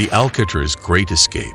The Alcatraz Great Escape.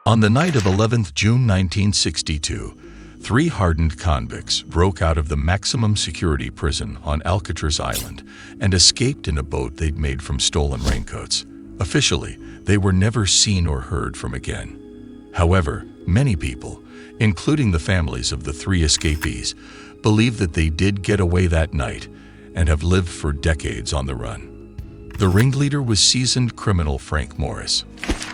On the night of 11th June 1962, 3 hardened convicts broke out of the maximum security prison on Alcatraz Island and escaped in a boat they'd made from stolen raincoats. Officially, they were never seen or heard from again. However, many people, including the families of the 3 escapees, believe that they did get away that night and have lived for decades on the run. The ringleader was seasoned criminal Frank Morris.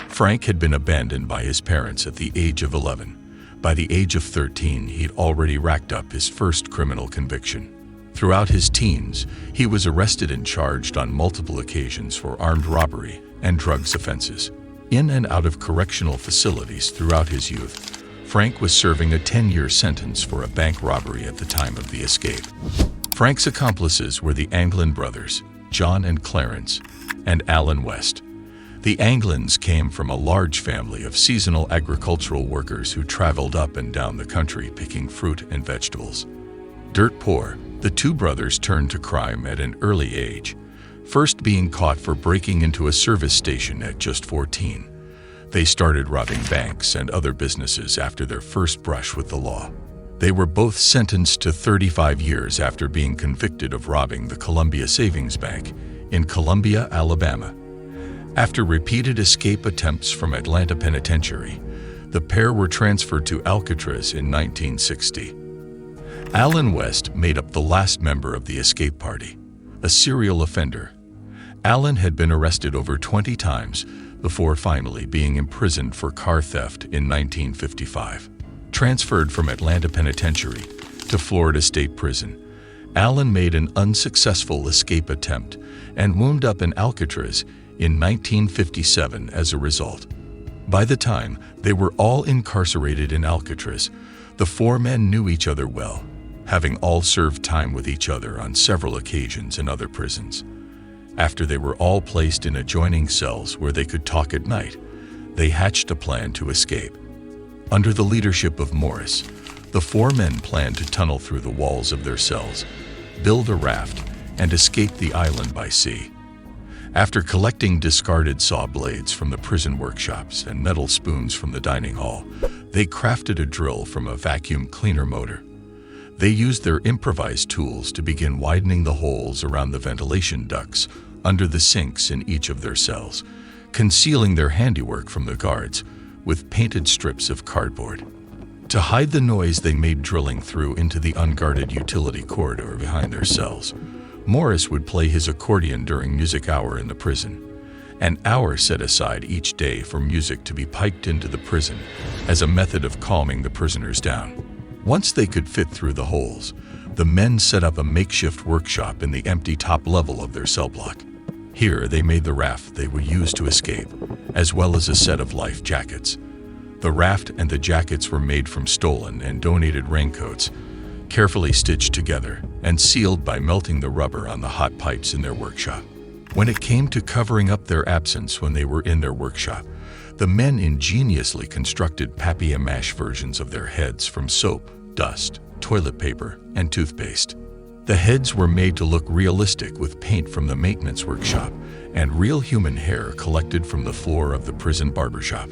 Frank had been abandoned by his parents at the age of 11. By the age of 13, he'd already racked up his first criminal conviction. Throughout his teens, he was arrested and charged on multiple occasions for armed robbery and drugs offenses. In and out of correctional facilities throughout his youth, Frank was serving a 10-year sentence for a bank robbery at the time of the escape. Frank's accomplices were the Anglin brothers, John and Clarence, and Alan West. The Anglins came from a large family of seasonal agricultural workers who traveled up and down the country picking fruit and vegetables. Dirt poor, the 2 brothers turned to crime at an early age, first being caught for breaking into a service station at just 14. They started robbing banks and other businesses after their first brush with the law. They were both sentenced to 35 years after being convicted of robbing the Columbia Savings Bank in Columbia, Alabama. After repeated escape attempts from Atlanta Penitentiary, the pair were transferred to Alcatraz in 1960. Alan West made up the last member of the escape party, a serial offender. Alan had been arrested over 20 times before finally being imprisoned for car theft in 1955. Transferred from Atlanta Penitentiary to Florida State Prison, Alan made an unsuccessful escape attempt and wound up in Alcatraz in 1957 as a result. By the time they were all incarcerated in Alcatraz, the 4 men knew each other well, having all served time with each other on several occasions in other prisons. After they were all placed in adjoining cells where they could talk at night, they hatched a plan to escape. Under the leadership of Morris, the 4 men planned to tunnel through the walls of their cells, build a raft, and escape the island by sea. After collecting discarded saw blades from the prison workshops and metal spoons from the dining hall, they crafted a drill from a vacuum cleaner motor. They used their improvised tools to begin widening the holes around the ventilation ducts under the sinks in each of their cells, concealing their handiwork from the guards with painted strips of cardboard. To hide the noise they made drilling through into the unguarded utility corridor behind their cells, Morris would play his accordion during music hour in the prison, an hour set aside each day for music to be piped into the prison as a method of calming the prisoners down. Once they could fit through the holes, the men set up a makeshift workshop in the empty top level of their cell block. Here they made the raft they would use to escape, as well as a set of life jackets. The raft and the jackets were made from stolen and donated raincoats, carefully stitched together and sealed by melting the rubber on the hot pipes in their workshop. When it came to covering up their absence when they were in their workshop, the men ingeniously constructed papier-mâché versions of their heads from soap, dust, toilet paper, and toothpaste. The heads were made to look realistic with paint from the maintenance workshop and real human hair collected from the floor of the prison barbershop.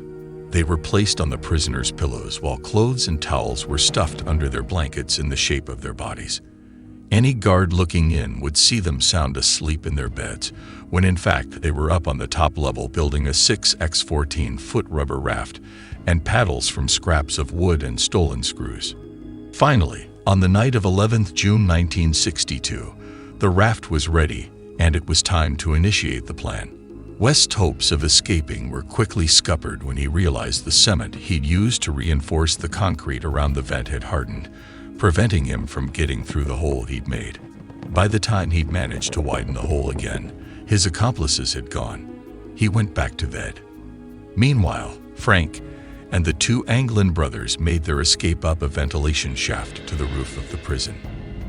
They were placed on the prisoners' pillows while clothes and towels were stuffed under their blankets in the shape of their bodies. Any guard looking in would see them sound asleep in their beds, when in fact they were up on the top level building a 6x14-foot rubber raft and paddles from scraps of wood and stolen screws. Finally, on the night of 11th June 1962, the raft was ready and it was time to initiate the plan. West's hopes of escaping were quickly scuppered when he realized the cement he'd used to reinforce the concrete around the vent had hardened, preventing him from getting through the hole he'd made. By the time he'd managed to widen the hole again, his accomplices had gone. He went back to bed. Meanwhile, Frank and the two Anglin brothers made their escape up a ventilation shaft to the roof of the prison.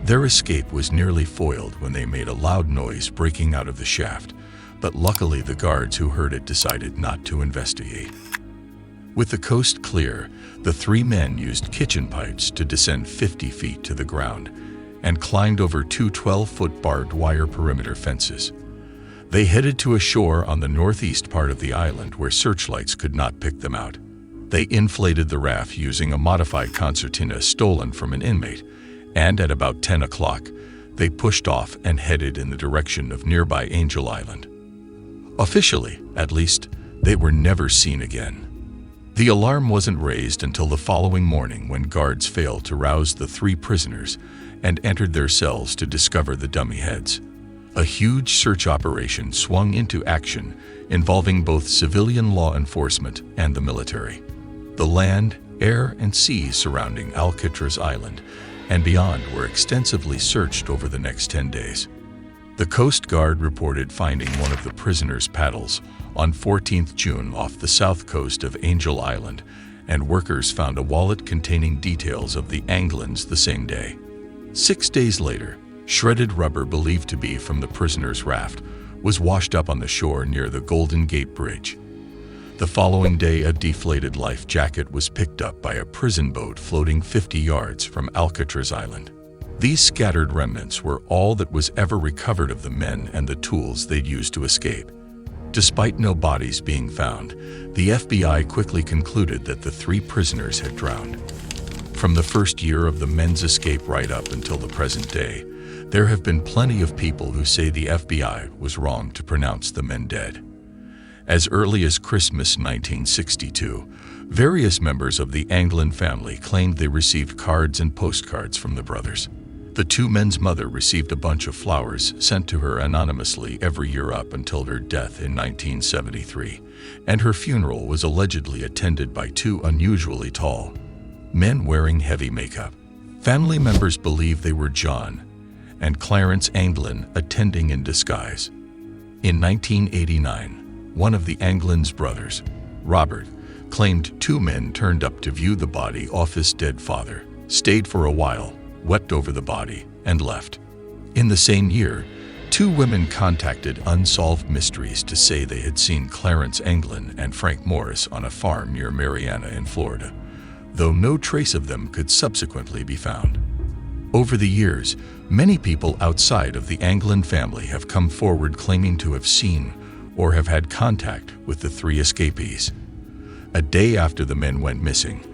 Their escape was nearly foiled when they made a loud noise breaking out of the shaft, but luckily the guards who heard it decided not to investigate. With the coast clear, the three men used kitchen pipes to descend 50 feet to the ground and climbed over two 12-foot barbed wire perimeter fences. They headed to a shore on the northeast part of the island where searchlights could not pick them out. They inflated the raft using a modified concertina stolen from an inmate, and at about 10 o'clock, they pushed off and headed in the direction of nearby Angel Island. Officially, at least, they were never seen again. The alarm wasn't raised until the following morning when guards failed to rouse the three prisoners and entered their cells to discover the dummy heads. A huge search operation swung into action involving both civilian law enforcement and the military. The land, air, and sea surrounding Alcatraz Island and beyond were extensively searched over the next 10 days. The Coast Guard reported finding one of the prisoners' paddles on 14th June off the south coast of Angel Island, and workers found a wallet containing details of the Anglins the same day. 6 days later, shredded rubber believed to be from the prisoner's raft was washed up on the shore near the Golden Gate Bridge. The following day, a deflated life jacket was picked up by a prison boat floating 50 yards from Alcatraz Island. These scattered remnants were all that was ever recovered of the men and the tools they'd used to escape. Despite no bodies being found, the FBI quickly concluded that the three prisoners had drowned. From the first year of the men's escape right up until the present day, there have been plenty of people who say the FBI was wrong to pronounce the men dead. As early as Christmas 1962, various members of the Anglin family claimed they received cards and postcards from the brothers. The two men's mother received a bunch of flowers sent to her anonymously every year up until her death in 1973, and her funeral was allegedly attended by two unusually tall men wearing heavy makeup. Family members believe they were John and Clarence Anglin attending in disguise. In 1989, one of the Anglin's brothers, Robert, claimed two men turned up to view the body of his dead father, stayed for a while, wept over the body, and left. In the same year, two women contacted Unsolved Mysteries to say they had seen Clarence Anglin and Frank Morris on a farm near Marianna in Florida, though no trace of them could subsequently be found. Over the years, many people outside of the Anglin family have come forward claiming to have seen or have had contact with the three escapees. A day after the men went missing,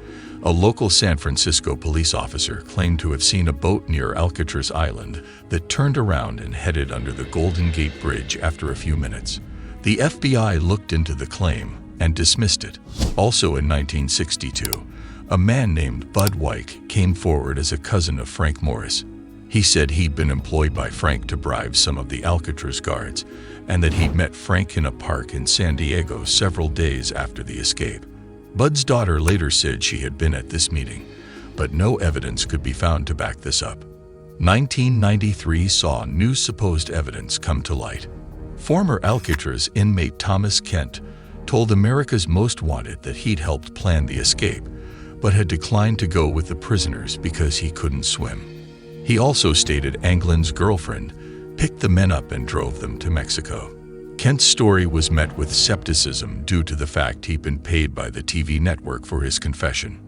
a local San Francisco police officer claimed to have seen a boat near Alcatraz Island that turned around and headed under the Golden Gate Bridge after a few minutes. The FBI looked into the claim and dismissed it. Also in 1962, a man named Bud Wyke came forward as a cousin of Frank Morris. He said he'd been employed by Frank to bribe some of the Alcatraz guards, and that he'd met Frank in a park in San Diego several days after the escape. Bud's daughter later said she had been at this meeting, but no evidence could be found to back this up. 1993 saw new supposed evidence come to light. Former Alcatraz inmate Thomas Kent told America's Most Wanted that he'd helped plan the escape, but had declined to go with the prisoners because he couldn't swim. He also stated Anglin's girlfriend picked the men up and drove them to Mexico. Kent's story was met with skepticism due to the fact he'd been paid by the TV network for his confession.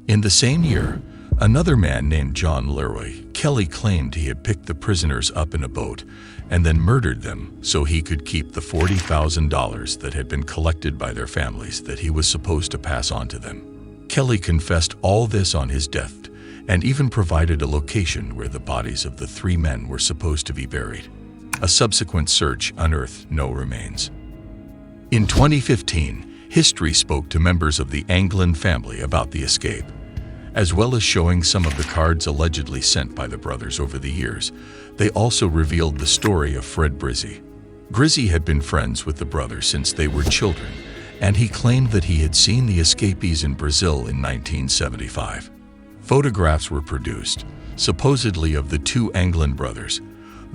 In the same year, another man named John Leroy Kelly claimed he had picked the prisoners up in a boat and then murdered them so he could keep the $40,000 that had been collected by their families that he was supposed to pass on to them. Kelly confessed all this on his death and even provided a location where the bodies of the three men were supposed to be buried. A subsequent search unearthed no remains. In 2015, history spoke to members of the Anglin family about the escape. As well as showing some of the cards allegedly sent by the brothers over the years, they also revealed the story of Fred Brizzi. Brizzi had been friends with the brothers since they were children, and he claimed that he had seen the escapees in Brazil in 1975. Photographs were produced, supposedly of the two Anglin brothers,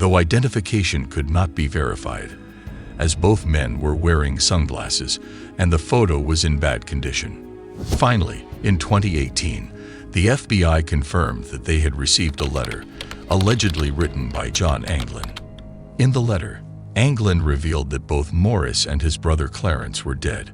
though identification could not be verified, as both men were wearing sunglasses and the photo was in bad condition. Finally, in 2018, the FBI confirmed that they had received a letter, allegedly written by John Anglin. In the letter, Anglin revealed that both Morris and his brother Clarence were dead,